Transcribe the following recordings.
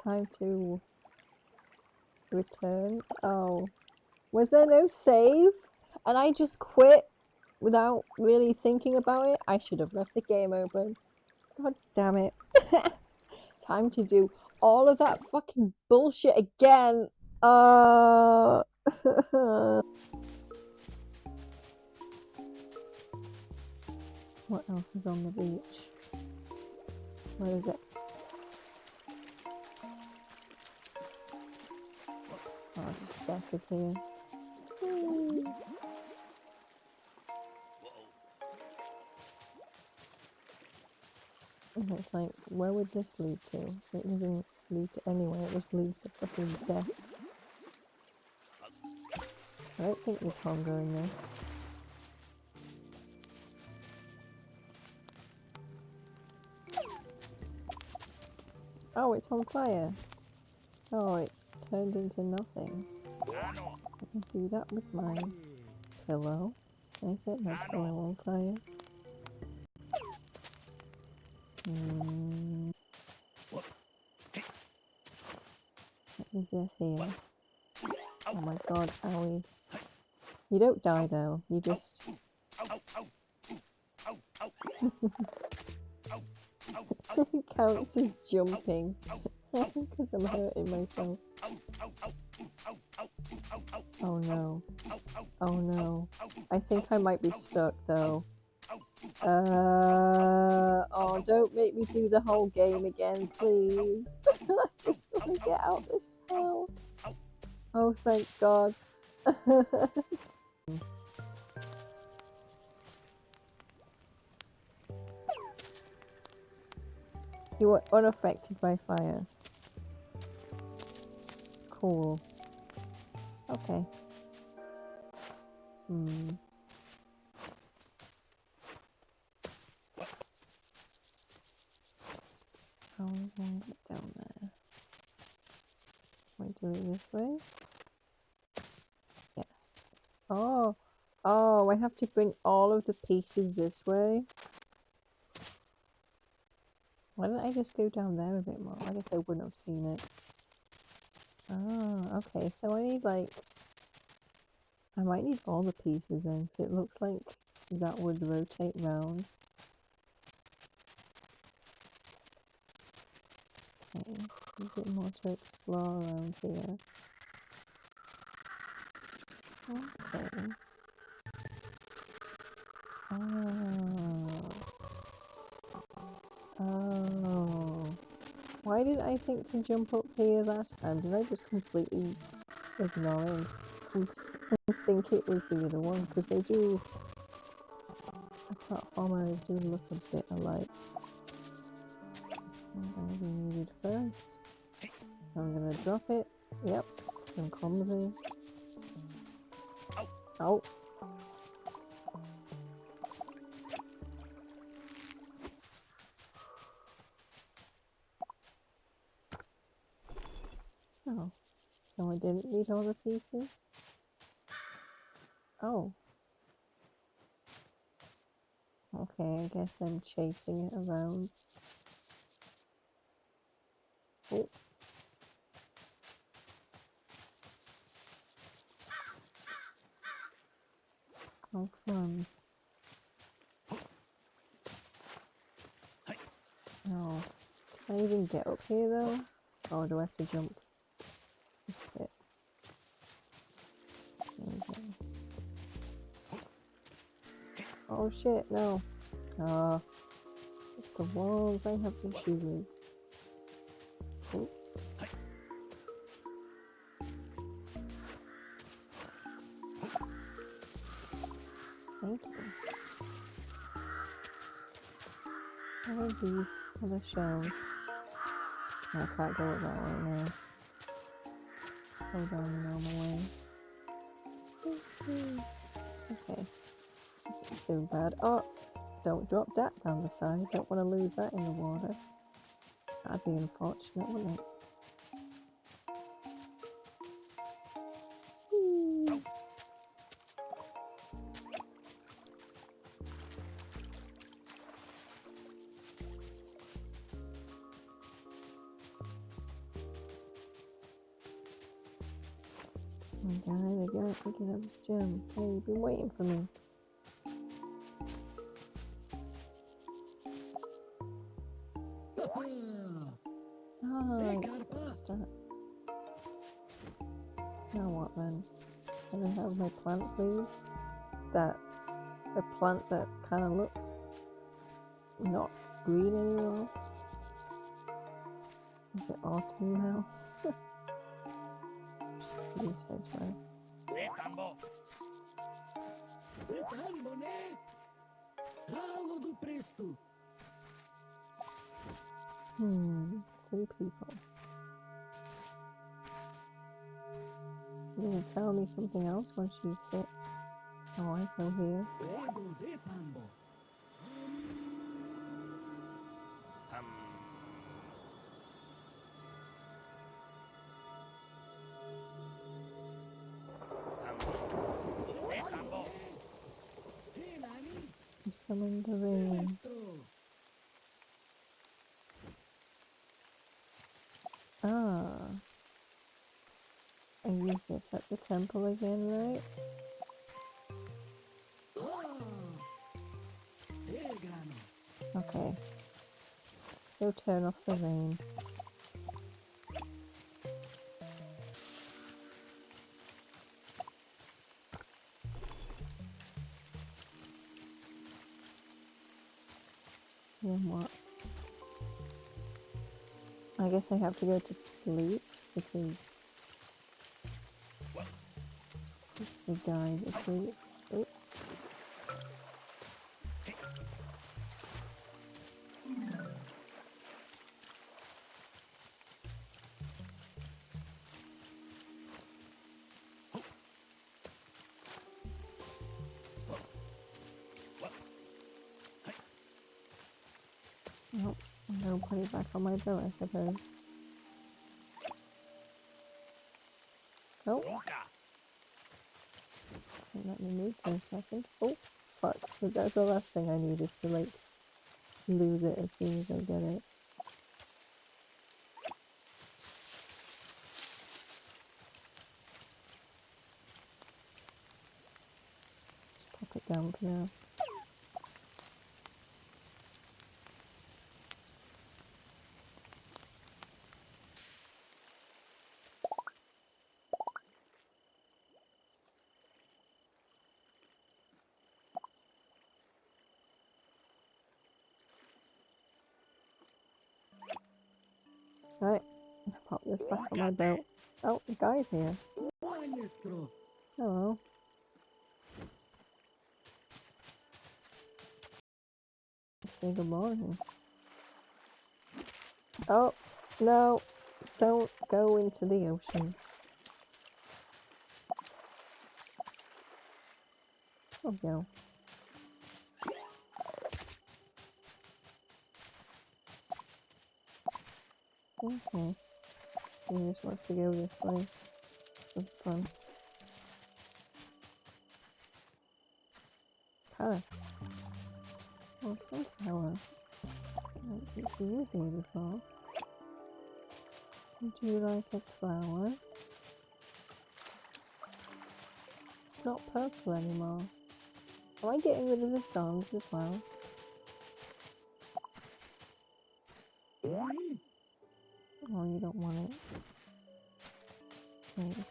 Time to return. Oh. Was there no save? And I just quit without really thinking about it? I should have left the game open. God damn it. Time to do all of that fucking bullshit again. What else is on the beach? Where is it? Oh, just death is here. It's like, where would this lead to? It doesn't lead to anywhere, it just leads to fucking death. I don't think there's hunger in this. Oh, it's on fire. Oh, it turned into nothing. I can do that with my pillow. Can I set my pillow on fire? What is this here? Oh my god, owie. You don't die though, you just... It counts as jumping. Because I'm hurting myself. Oh no. Oh no. I think I might be stuck though. Oh, don't make me do the whole game again, please. I just want to get out this hell. Oh, thank God. You were unaffected by fire. Cool. Okay. How does one get down there? Can I do it this way? Yes. Oh! Oh, I have to bring all of the pieces this way? Why didn't I just go down there a bit more? I guess I wouldn't have seen it. Ah, okay, so I need like... I might need all the pieces then, because it looks like that would rotate round. Okay, a bit more to explore around here. Okay. Oh. Why did I think to jump up here last time? Did I just completely ignore it and think it was the other one? Because they do... platformers do look a bit alike. I'm gonna be needed first. I'm gonna drop it. Yep. I'm clumsy. Oh. Oh. So I didn't need all the pieces? Oh. Okay, I guess I'm chasing it around. Oh. Oh, fun. Oh. Can I even get up here though? Or do I have to jump this bit? Okay. Oh shit, no. Ah. It's the walls I have issues with. Oh. Thank you. What are these other shells? I can't go up that way now. Go down the normal way. Okay. It's so bad. Oh! Don't drop that down the side. Don't want to lose that in the water. That'd be unfortunate, wouldn't it? my god, I got picking up this gem. Hey, you've been waiting for me. Oh, I fixed it. Now what then? Can I have my plant, please? A plant that kind of looks not green anymore. Is it autumn now? You're so slow. Three people. You're gonna tell me something else once you sit. Oh, I go here. You summoned the rain. Ah. I use this at the temple again, right? Okay. Let's go turn off the rain. Then what? I guess I have to go to sleep because the guy's asleep. Oh. Nope, I'm gonna put it back on my bill, I suppose. Oh. Let me move for a second. Oh, fuck. That's the last thing I need is to, like, lose it as soon as I get it. Just pop it down for now. Right, pop this back on my belt. Oh, the guy's here. Hello. Say good morning. Oh, no. Don't go into the ocean. Oh, no. Okay. He just wants to go this way. For fun. Cuss. Oh, sunflower. I haven't seen you here before. Would you like a flower? It's not purple anymore. Am I getting rid of the songs as well? Oh, you don't want it. Okay.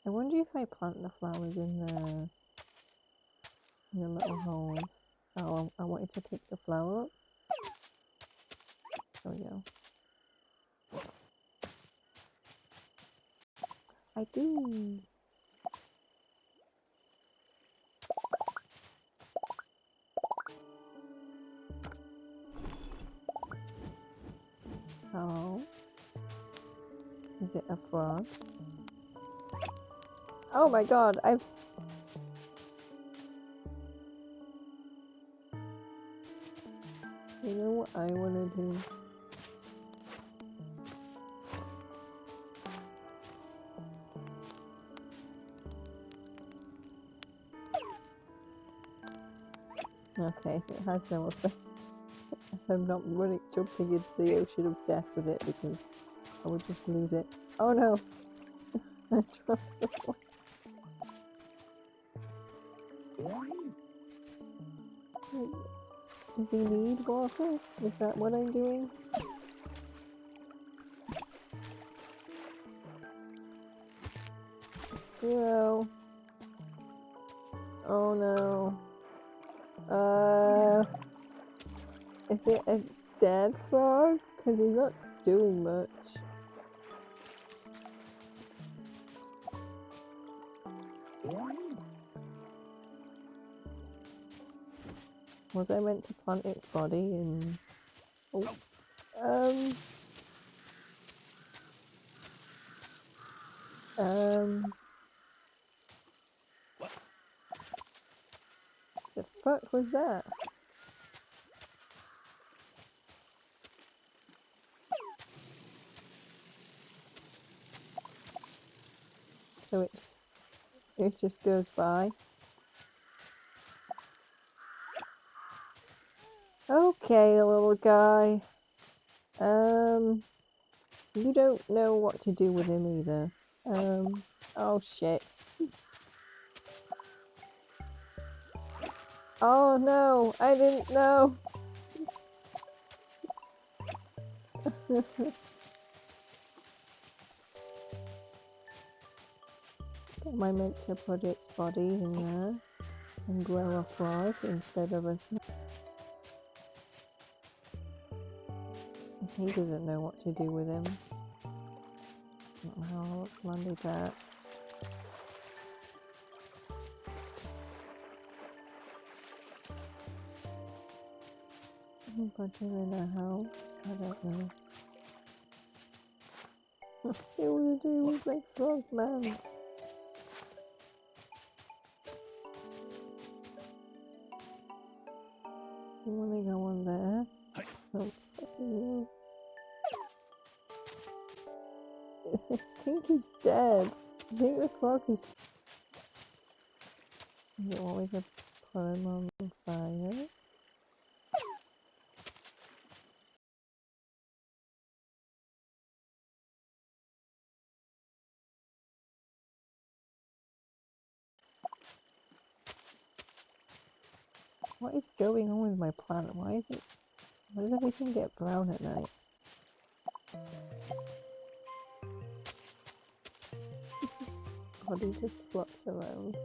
I wonder if I plant the flowers in the little holes. Oh, I wanted to pick the flower up. There we go. I do. Hello? Is it a frog? Oh my god, You know what I want to do? Okay, it has no effect. I'm not jumping into the ocean of death with it because I would just lose it. Oh no! Does he need water? Is that what I'm doing? Hero. Oh no. Is it a dead frog? Because he's not doing much. Was I meant to plant its body in... Oh. The fuck was that? So it just goes by. Okay, little guy. You don't know what to do with him either. Oh shit. Oh no, I didn't know. Am I meant to put its body in there and grow a frog instead of a snake? He doesn't know what to do with him. How landed that? Put him in a house? I don't know. What do we do with my frog man? You wanna go on there? Oh fucking no. I think he's dead. I think the frog is... You always have to put him on fire. What is going on with my planet? Why does everything get brown at night? Body just flops around.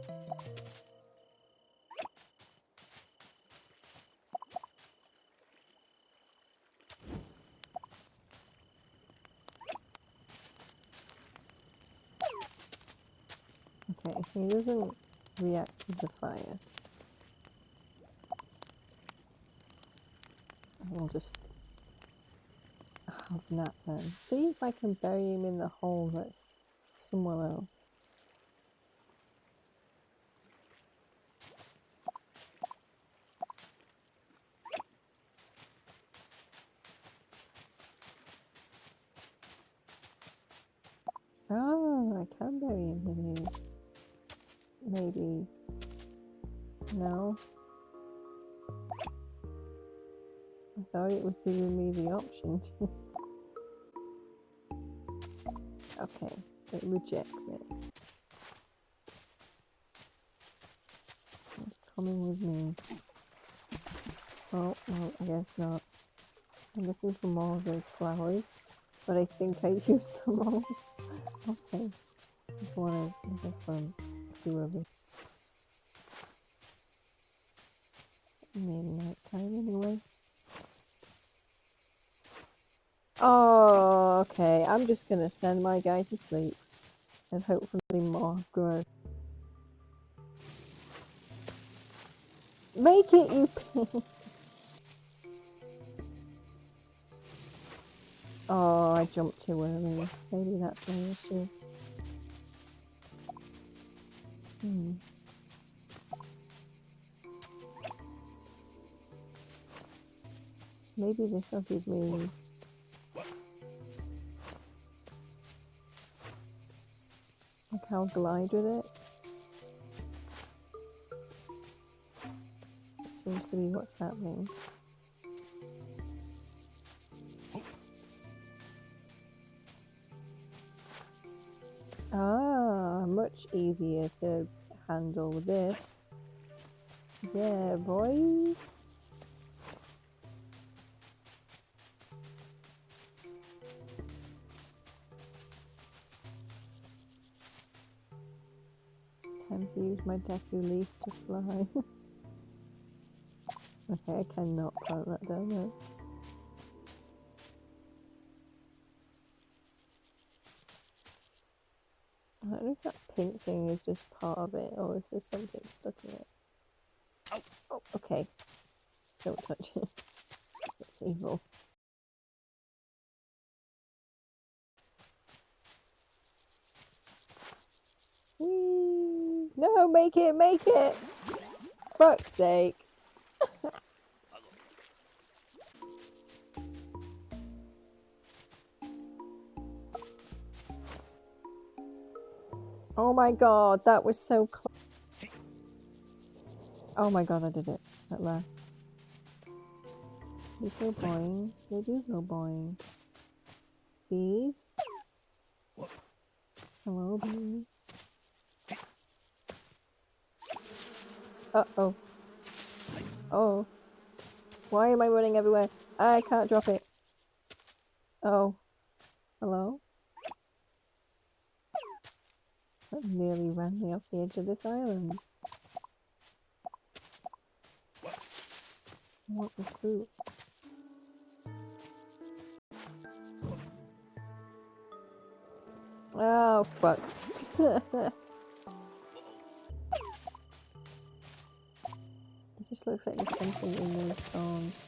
Okay, he doesn't react with the fire. I'll just have nap then. See if I can bury him in the hole that's somewhere else. Oh, I can bury him in here. Maybe. No. I thought it was giving me the option to. Okay, it rejects it. It's coming with me. Oh, well, I guess not. I'm looking for more of those flowers, but I think I used them all. Okay, there's from a few of it. It's nearly night time anyway. Oh, okay. I'm just gonna send my guy to sleep and hopefully more grow. Make it, you pig! Oh, I jumped too early. Maybe that's my issue. Maybe this will give me... Like I'll glide with it. It seems to be what's happening. Ah, much easier to handle with this. Yeah, boy. Time to use my Deku Leaf to fly. Okay, I cannot plant that down there. I don't know if that pink thing is just part of it or if there's something stuck in it. Oh, okay. Don't touch it. It's evil. Whee! No, make it, make it! Fuck's sake. Oh my god, that was so close. Oh my god, I did it at last. These go boing. They do go boing. Bees? Hello, bees. Uh-oh. Oh. Why am I running everywhere? I can't drop it. Oh. Hello? That nearly ran me off the edge of this island. What the fruit? Oh, fuck. It just looks like there's something in those thorns.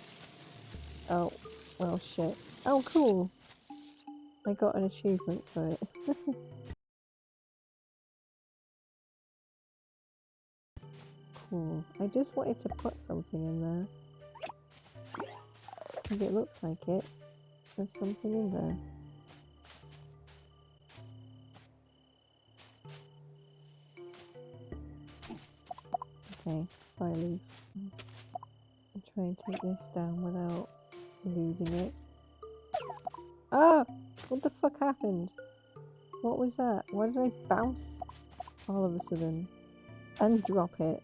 Oh, well, shit. Oh, cool. I got an achievement for it. Cool. I just wanted to put something in there. Because it looks like it. There's something in there. Okay, fire leaf. I'll try and take this down without losing it. Ah! What the fuck happened? What was that? Why did I bounce all of a sudden? And drop it.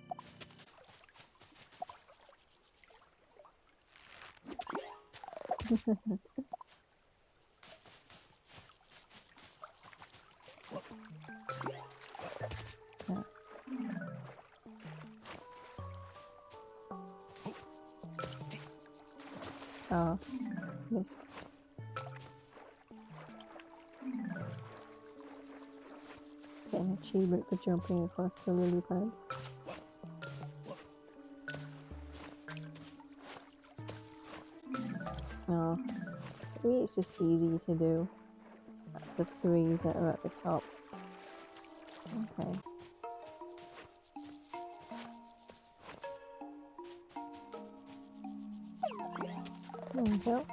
Yeah. Oh, missed. Get an achievement for jumping across the lily pads. Oh, maybe it's just easy to do. The three that are at the top. Okay. There we go.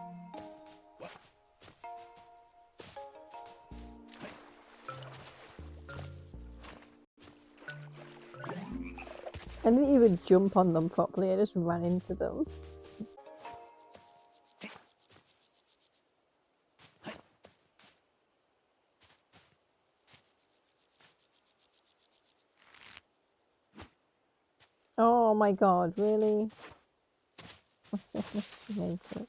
I didn't even jump on them properly, I just ran into them. Oh my god, really? What's enough to make it?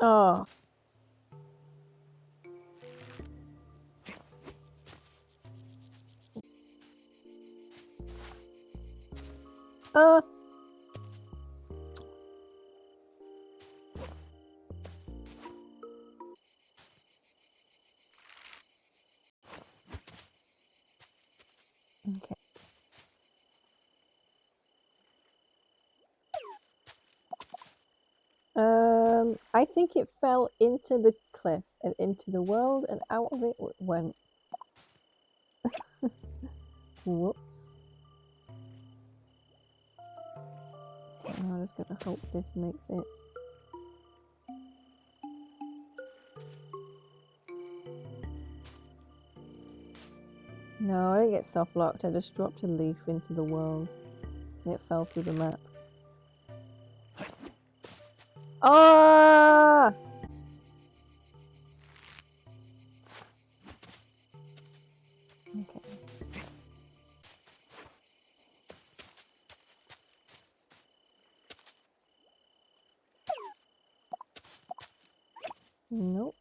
Oh. Okay. I think it fell into the cliff and into the world and out of it went. Whoops. Okay, I'm just gonna hope this makes it. No, I didn't get soft locked. I just dropped a leaf into the world and it fell through the map. Ah! Okay. Nope.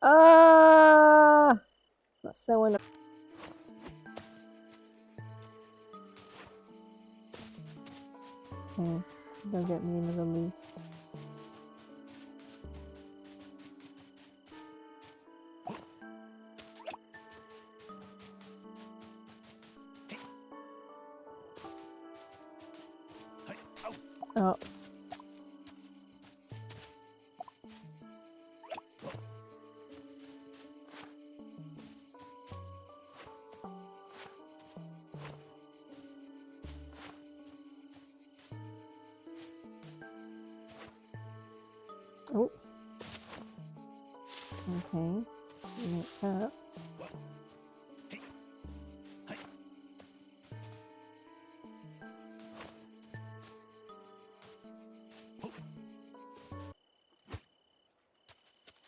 Ah! That's so annoying. Okay, go get me another leaf. Oh. Oops. Okay. Make that.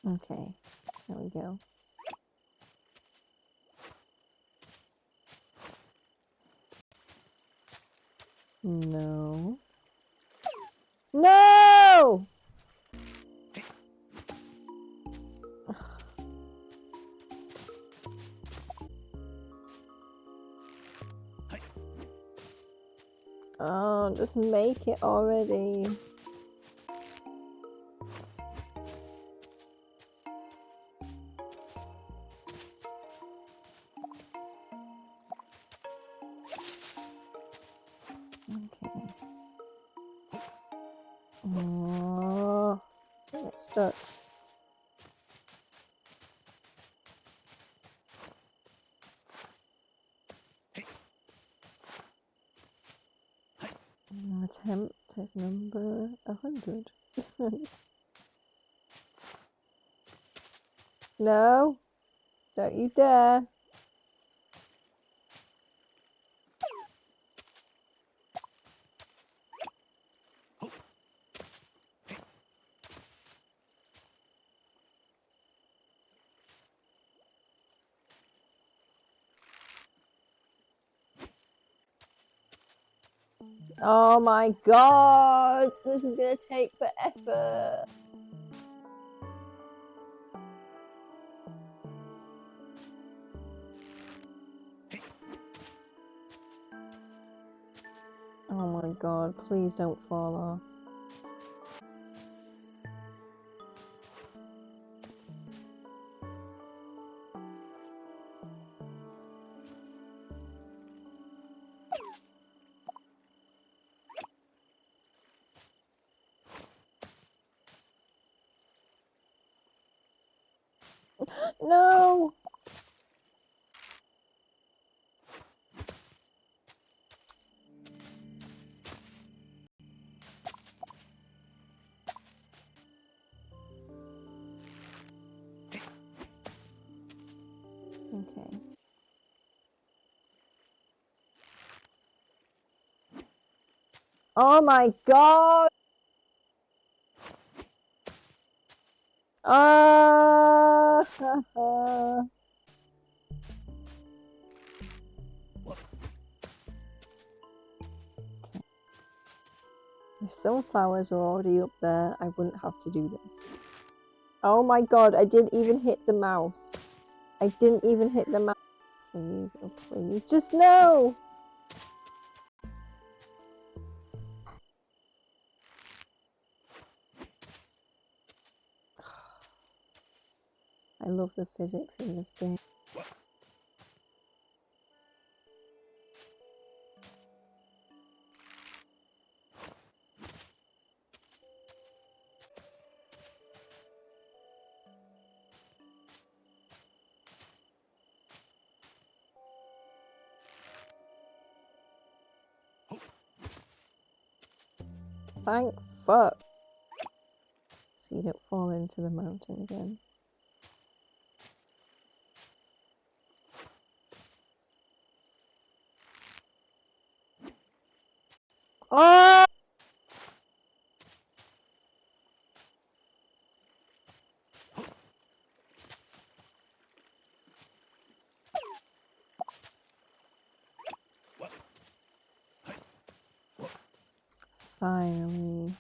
Okay. There we go. No. No! Oh, just make it already. Okay. Oh, it's stuck. Attempt test number 100. No, don't you dare. Oh my god, this is gonna take forever. Oh my god, please don't fall off. No! Okay. Oh my god! Ah! If sunflowers were already up there, I wouldn't have to do this. Oh my god, I didn't even hit the mouse. I didn't even hit the mouse. Please, oh please, just no! I love the physics in this game. Thank fuck. So you don't fall into the mountain again. Oh! Finally.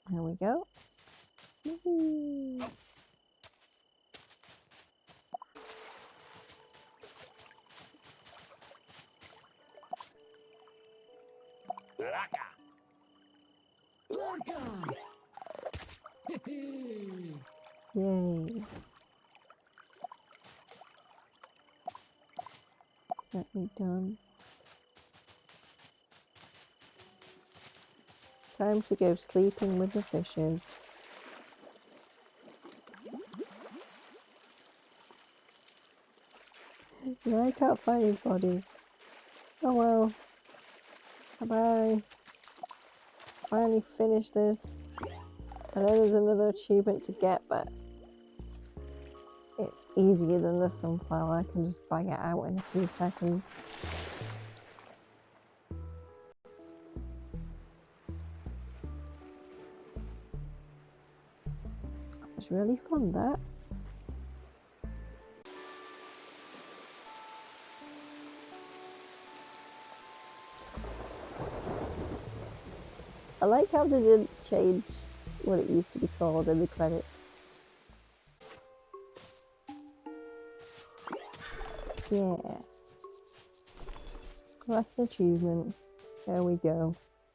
There we go. Yay. Is that me done? Time to go sleeping with the fishes. Yeah, I can't find his body. Oh well. Bye-bye. Finally finished this. I know there's another achievement to get, but it's easier than the sunflower. I can just bang it out in a few seconds. It's really fun, that. I like how they didn't change what it used to be called in the credits. Yeah. Class achievement. There we go.